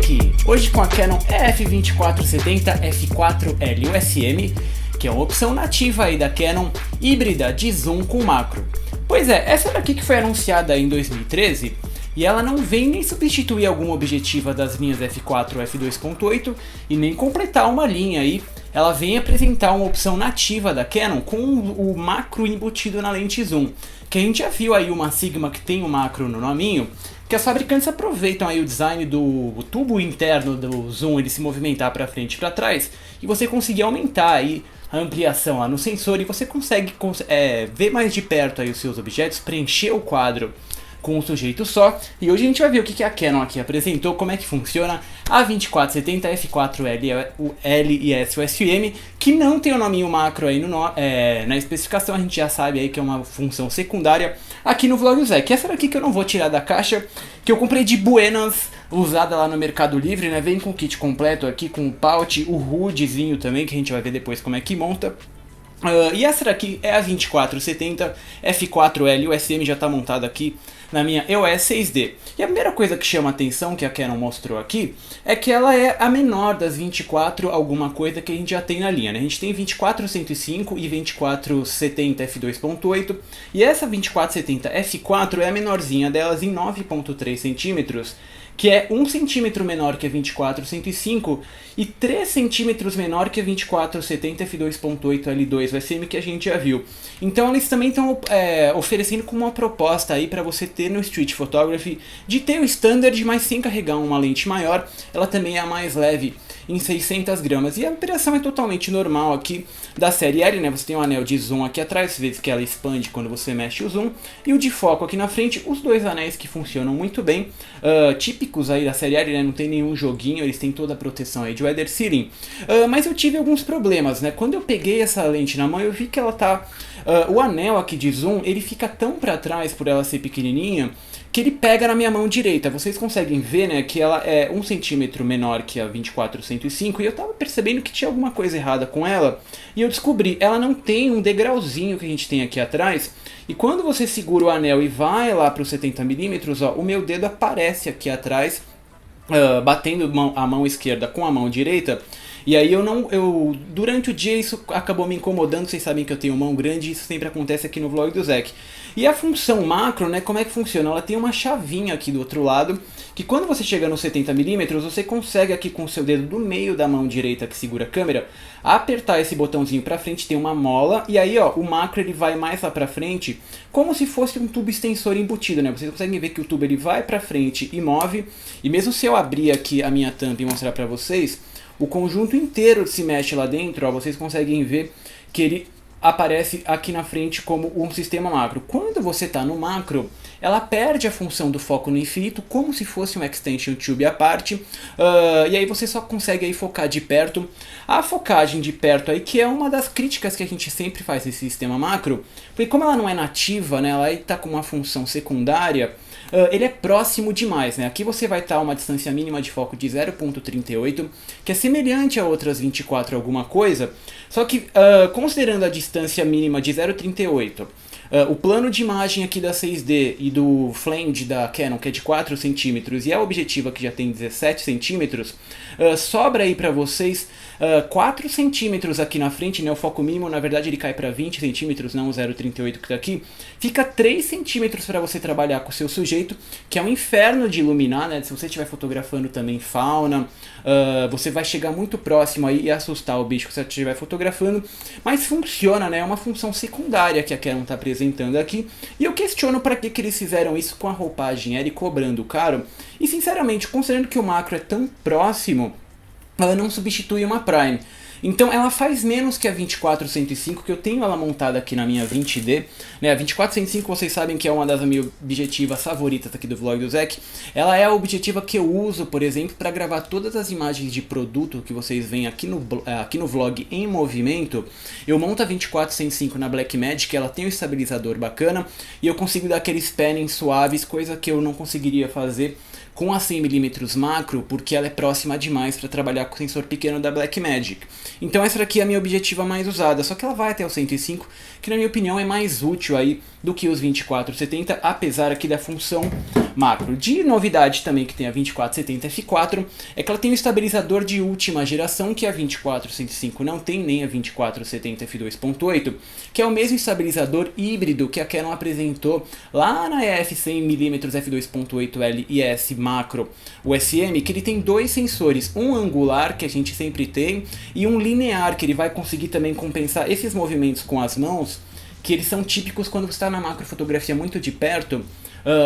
Tech, hoje com a Canon EF2470 F4L USM, que é uma opção nativa aí da Canon, híbrida de zoom com macro. Pois é, essa daqui que foi anunciada em 2013, e ela não vem nem substituir alguma objetiva das linhas F4 ou F2.8 e nem completar uma linha aí. Ela vem apresentar uma opção nativa da Canon com o macro embutido na lente zoom, que a gente já viu aí uma Sigma que tem o macro no nominho, que as fabricantes aproveitam aí o design do tubo interno do zoom, ele se movimentar para frente e para trás, e você conseguir aumentar aí a ampliação lá no sensor e você consegue ver mais de perto aí os seus objetos, preencher o quadro com um sujeito só. E hoje a gente vai ver o que a Canon aqui apresentou, como é que funciona a 2470 F4L e USM, que não tem o nominho macro aí na especificação, a gente já sabe aí que é uma função secundária aqui no Vlog do Zec. Essa daqui que eu não vou tirar da caixa, que eu comprei de Buenas, usada lá no Mercado Livre, né? Vem com o kit completo aqui, com o pouch, o hoodzinho também, que a gente vai ver depois como é que monta. E essa daqui é a 2470 F4L USM, já está montada aqui na minha EOS 6D. E a primeira coisa que chama a atenção, que a Canon mostrou aqui, é que ela é a menor das 24 alguma coisa que a gente já tem na linha, né? A gente tem 24-105 e 2470 F2.8, e essa 2470 F4 é a menorzinha delas em 9.3 centímetros, que é 1 centímetro menor que a 24-105 e 3 centímetros menor que a 2470 F2.8 L2 USM, que a gente já viu. Então eles também estão oferecendo como uma proposta aí para você ter no Street Photography de ter o standard, mas sem carregar uma lente maior. Ela também é a mais leve, em 600 gramas, e a operação é totalmente normal aqui da série L, né? Você tem um anel de zoom aqui atrás, às vezes que ela expande quando você mexe o zoom, e o de foco aqui na frente, os dois anéis que funcionam muito bem, típicos aí da série L, né? Não tem nenhum joguinho, eles têm toda a proteção aí de weather sealing, mas eu tive alguns problemas, né? Quando eu peguei essa lente na mão, eu vi que ela tá, o anel aqui de zoom, ele fica tão para trás por ela ser pequenininha, que ele pega na minha mão direita. Vocês conseguem ver, né, que ela é 1 centímetro menor que a 24-105, e eu tava percebendo que tinha alguma coisa errada com ela, e eu descobri, ela não tem um degrauzinho que a gente tem aqui atrás, e quando você segura o anel e vai lá para os 70mm, ó, o meu dedo aparece aqui atrás, batendo a mão esquerda com a mão direita. E aí durante o dia isso acabou me incomodando. Vocês sabem que eu tenho mão grande, isso sempre acontece aqui no Vlog do Zec. E a função macro, né, como é que funciona? Ela tem uma chavinha aqui do outro lado, que quando você chega nos 70mm, você consegue aqui com o seu dedo do meio da mão direita que segura a câmera, apertar esse botãozinho pra frente, tem uma mola, e aí ó, o macro ele vai mais lá pra frente, como se fosse um tubo extensor embutido, né? Vocês conseguem ver que o tubo ele vai pra frente e move, e mesmo se eu abrir aqui a minha tampa e mostrar pra vocês, o conjunto inteiro se mexe lá dentro, ó, vocês conseguem ver que ele aparece aqui na frente como um sistema macro. Quando você está no macro, ela perde a função do foco no infinito, como se fosse um extension tube à parte, e aí você só consegue aí focar de perto. A focagem de perto aí, que é uma das críticas que a gente sempre faz nesse sistema macro, porque como ela não é nativa, né, ela está com uma função secundária, ele é próximo demais, né? Aqui você vai estar a uma distância mínima de foco de 0.38, que é semelhante a outras 24 alguma coisa, só que considerando a distância mínima de 0.38, o plano de imagem aqui da 6D e do flange da Canon, que é de 4 centímetros, e a objetiva que já tem 17 centímetros, sobra aí para vocês 4 centímetros aqui na frente, né? O foco mínimo, na verdade, ele cai para 20 centímetros, não o 0,38 que está aqui. Fica 3 centímetros para você trabalhar com o seu sujeito, que é um inferno de iluminar, né? Se você estiver fotografando também fauna, você vai chegar muito próximo aí e assustar o bicho que você estiver fotografando, mas funciona, né? É uma função secundária que a Canon está apresentando aqui, e eu questiono para que eles fizeram isso com a roupagem L cobrando caro, e sinceramente, considerando que o macro é tão próximo, ela não substitui uma Prime. Então ela faz menos que a 24-105, que eu tenho ela montada aqui na minha 20D, né? A 24-105 vocês sabem que é uma das minhas objetivas favoritas aqui do Vlog do Zec. Ela é a objetiva que eu uso, por exemplo, para gravar todas as imagens de produto que vocês veem aqui no vlog em movimento. Eu monto a 24-105 na Blackmagic, ela tem um estabilizador bacana, e eu consigo dar aqueles pannings suaves, coisa que eu não conseguiria fazer com a 100mm macro, porque ela é próxima demais para trabalhar com o sensor pequeno da Blackmagic. Então essa daqui é a minha objetiva mais usada, só que ela vai até o 105, que na minha opinião é mais útil aí do que os 24-70, apesar aqui da função macro. De novidade também que tem a 24-70 f4, é que ela tem um estabilizador de última geração que a 24-105 não tem, nem a 24-70 f2.8, que é o mesmo estabilizador híbrido que a Canon apresentou lá na EF 100mm f2.8L e S macro USM, que ele tem dois sensores, um angular, que a gente sempre tem, e um linear, que ele vai conseguir também compensar esses movimentos com as mãos, que eles são típicos quando você está na macrofotografia muito de perto.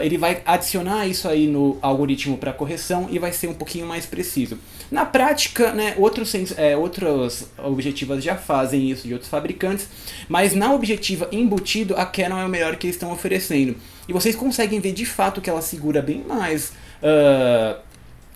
Ele vai adicionar isso aí no algoritmo para correção e vai ser um pouquinho mais preciso. Na prática, né, outros objetivas já fazem isso de outros fabricantes, mas na objetiva embutido, a Canon é o melhor que eles estão oferecendo. E vocês conseguem ver de fato que ela segura bem mais,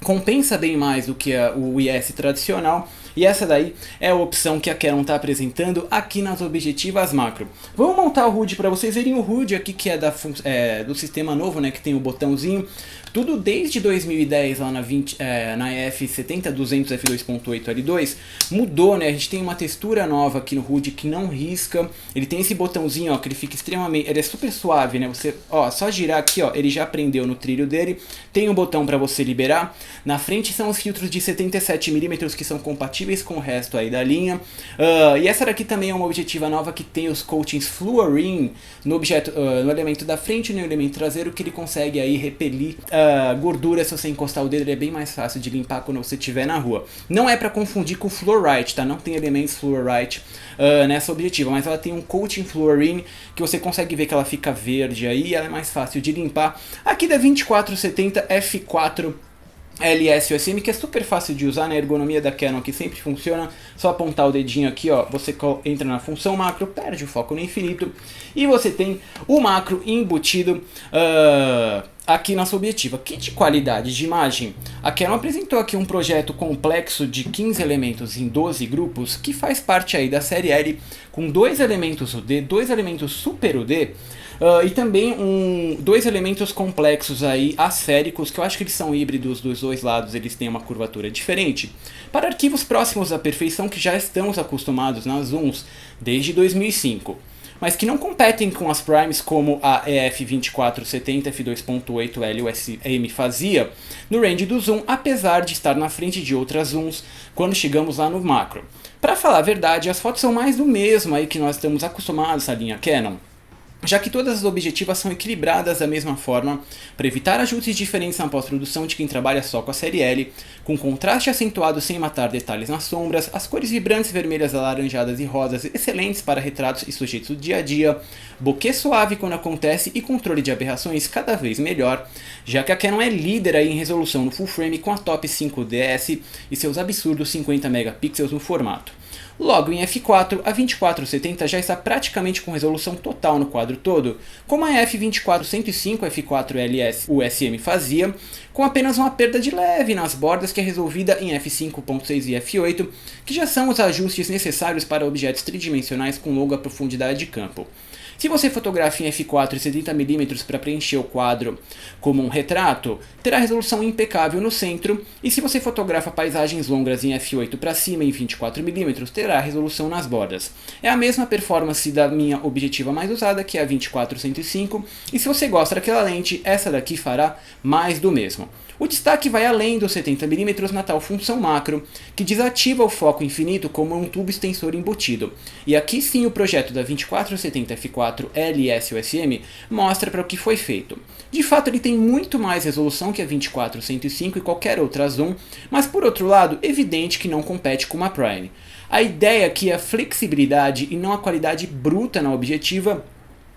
compensa bem mais do que o IS tradicional. E essa daí é a opção que a Canon está apresentando aqui nas objetivas macro. Vamos montar o HUD para vocês verem o HUD aqui, que é do sistema novo, né, que tem o botãozinho. Tudo desde 2010 lá na EF 70-200 f2.8 L2 mudou, né? A gente tem uma textura nova aqui no HUD que não risca. Ele tem esse botãozinho, ó, que ele fica extremamente, ele é super suave, né? Você, ó, só girar aqui, ó, ele já prendeu no trilho dele. Tem um botão para você liberar. Na frente são os filtros de 77mm que são compatíveis com o resto aí da linha. E essa daqui também é uma objetiva nova que tem os coatings Fluorine no elemento da frente e no elemento traseiro, que ele consegue aí repelir gordura. Se você encostar o dedo, ele é bem mais fácil de limpar quando você estiver na rua. Não é para confundir com Fluorite, tá? Não tem elementos Fluorite nessa objetiva, mas ela tem um coating Fluorine que você consegue ver que ela fica verde aí e ela é mais fácil de limpar. Aqui da 24-70 f4 LS USM, que é super fácil de usar, na ergonomia da Canon que sempre funciona, só apontar o dedinho aqui, ó, você entra na função macro, perde o foco no infinito e você tem o macro embutido aqui na sua objetiva. Que de qualidade de imagem! A Canon apresentou aqui um projeto complexo de 15 elementos em 12 grupos, que faz parte aí da série L, com 2 elementos UD, 2 elementos Super UD, e também dois elementos complexos aí, asféricos, que eu acho que eles são híbridos dos dois lados, eles têm uma curvatura diferente, para arquivos próximos à perfeição que já estamos acostumados nas zooms desde 2005. Mas que não competem com as primes como a EF 24-70 f2.8L USM fazia no range do zoom, apesar de estar na frente de outras zooms quando chegamos lá no macro. Para falar a verdade, as fotos são mais do mesmo aí que nós estamos acostumados na linha Canon, já que todas as objetivas são equilibradas da mesma forma, para evitar ajustes diferentes na pós-produção de quem trabalha só com a série L, com contraste acentuado sem matar detalhes nas sombras, as cores vibrantes vermelhas, alaranjadas e rosas excelentes para retratos e sujeitos do dia a dia, bokeh suave quando acontece e controle de aberrações cada vez melhor, já que a Canon é líder aí em resolução no full frame com a Top 5DS e seus absurdos 50 megapixels no formato. Logo em f4, a 24-70 já está praticamente com resolução total no quadro todo, como a f24-105 f4 LS USM fazia, com apenas uma perda de leve nas bordas que é resolvida em f5.6 e f8, que já são os ajustes necessários para objetos tridimensionais com longa profundidade de campo. Se você fotografa em f4 e 70mm para preencher o quadro como um retrato, terá resolução impecável no centro, e se você fotografa paisagens longas em f8 para cima em 24mm, terá resolução nas bordas. É a mesma performance da minha objetiva mais usada, que é a 24-105, e se você gosta daquela lente, essa daqui fará mais do mesmo. O destaque vai além dos 70mm na tal função macro, que desativa o foco infinito como um tubo extensor embutido. E aqui sim o projeto da 24-70 f4 LS USM mostra para o que foi feito. De fato ele tem muito mais resolução que a 24-105 e qualquer outra zoom, mas por outro lado, evidente que não compete com uma prime. A ideia aqui é a flexibilidade e não a qualidade bruta na objetiva,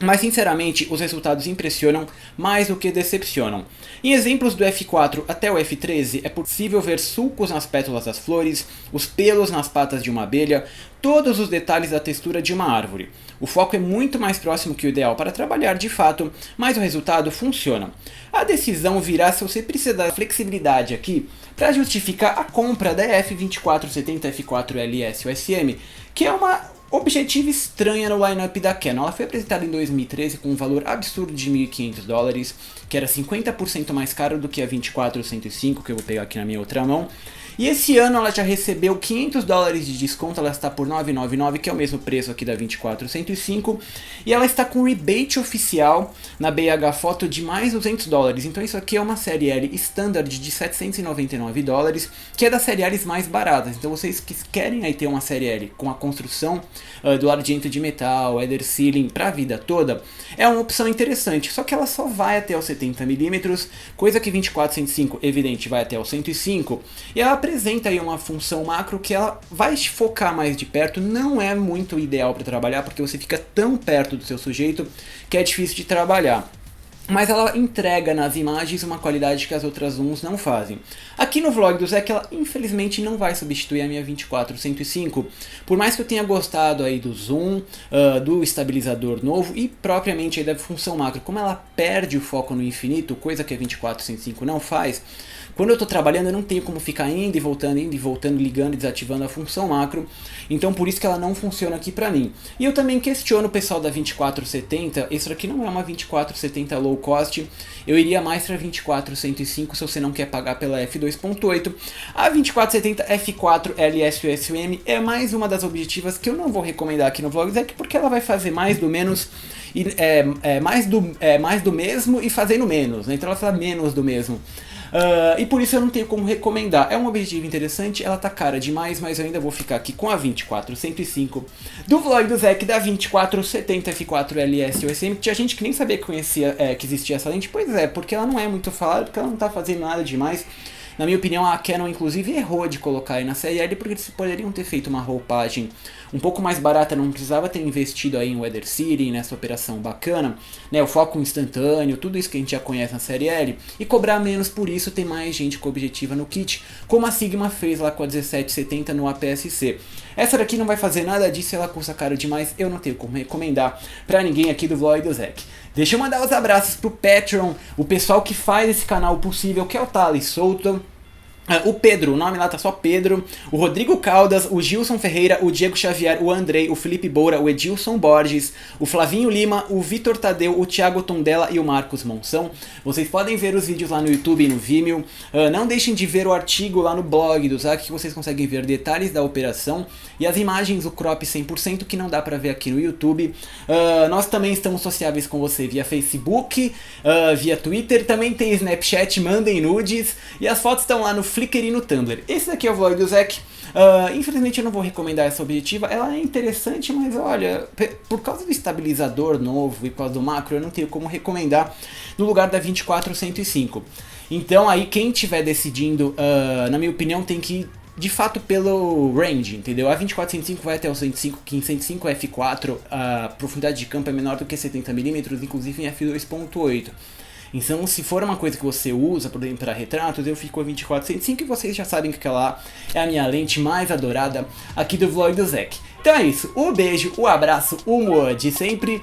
mas sinceramente os resultados impressionam mais do que decepcionam. Em exemplos do f4 até o f13 é possível ver sulcos nas pétalas das flores, os pelos nas patas de uma abelha, todos os detalhes da textura de uma árvore. O foco é muito mais próximo que o ideal para trabalhar de fato, mas o resultado funciona. A decisão virá se você precisa da flexibilidade aqui para justificar a compra da f24-70 f4 LS USM, que é uma Objetiva estranha no lineup da Canon. Ela foi apresentada em 2013 com um valor absurdo de $1.500, que era 50% mais caro do que a 24-105, que eu vou pegar aqui na minha outra mão. E esse ano ela já recebeu $500 de desconto, ela está por $999, que é o mesmo preço aqui da 24-105. E ela está com rebate oficial na BH Photo de mais $200. Então isso aqui é uma série L standard de $799, que é das séries L mais baratas. Então vocês que querem aí ter uma série L com a construção do argento de metal, header sealing para a vida toda, é uma opção interessante. Só que ela só vai até os 70mm, coisa que 24-105 evidente vai até os 105. E ela apresenta aí uma função macro que ela vai te focar mais de perto, não é muito ideal para trabalhar porque você fica tão perto do seu sujeito que é difícil de trabalhar. Mas ela entrega nas imagens uma qualidade que as outras zooms não fazem. Aqui no vlog do Zek, ela infelizmente não vai substituir a minha 24-105, por mais que eu tenha gostado aí do zoom, do estabilizador novo e propriamente aí da função macro. Como ela perde o foco no infinito, coisa que a 24-105 não faz, quando eu estou trabalhando eu não tenho como ficar indo e voltando, ligando e desativando a função macro, então por isso que ela não funciona aqui pra mim. E eu também questiono o pessoal da 24-70, isso aqui não é uma 24-70 low cost, eu iria mais pra 24-105 se você não quer pagar pela f2.8. A 24-70 f4 LS-USM é mais uma das objetivas que eu não vou recomendar aqui no vlog, porque ela vai fazer mais do menos, mais do mesmo e fazendo menos, né? Então ela faz menos do mesmo. E por isso eu não tenho como recomendar. É um objetivo interessante, ela tá cara demais, mas eu ainda vou ficar aqui com a 24-105 do vlog do Zek da 24-70 f4 LS-USM. Tinha gente que nem sabia que conhecia, que existia essa lente. Pois é, porque ela não é muito falada, porque ela não tá fazendo nada demais. Na minha opinião, a Canon inclusive errou de colocar aí na série L, porque eles poderiam ter feito uma roupagem um pouco mais barata, não precisava ter investido aí em weather sealing, nessa operação bacana, né, o foco instantâneo, tudo isso que a gente já conhece na série L, e cobrar menos por isso, tem mais gente com objetiva no kit, como a Sigma fez lá com a 1770 no APS-C. Essa daqui não vai fazer nada disso, ela custa caro demais, eu não tenho como recomendar pra ninguém aqui do vlog do Zek. Deixa eu mandar os abraços pro Patreon, o pessoal que faz esse canal possível, que é o Thales Souto, o Pedro, o nome lá tá só Pedro, o Rodrigo Caldas, o Gilson Ferreira, o Diego Xavier, o Andrei, o Felipe Boura, o Edilson Borges, o Flavinho Lima, o Vitor Tadeu, o Thiago Tondela e o Marcos Monção. Vocês podem ver os vídeos lá no YouTube e no Vimeo. Não deixem de ver o artigo lá no blog do Zak, que vocês conseguem ver detalhes da operação e as imagens, o crop 100% que não dá pra ver aqui no YouTube. Nós também estamos sociáveis com você via Facebook, via Twitter, também tem Snapchat, mandem nudes e as fotos estão lá no Flickr e no Tumblr. Esse daqui é o vlog do Zek. Infelizmente eu não vou recomendar essa objetiva, ela é interessante, mas olha, por causa do estabilizador novo e por causa do macro, eu não tenho como recomendar no lugar da 24-105. Então aí quem estiver decidindo, na minha opinião, tem que ir de fato pelo range, entendeu? A 24-105 vai até o 105, que em 105 f4 a profundidade de campo é menor do que 70mm, inclusive em f2.8. Então, se for uma coisa que você usa, por exemplo, para retratos, eu fico com a 24-105 e vocês já sabem que aquela é a minha lente mais adorada aqui do vlog do Zek. Então é isso, o beijo, o abraço, o humor de sempre.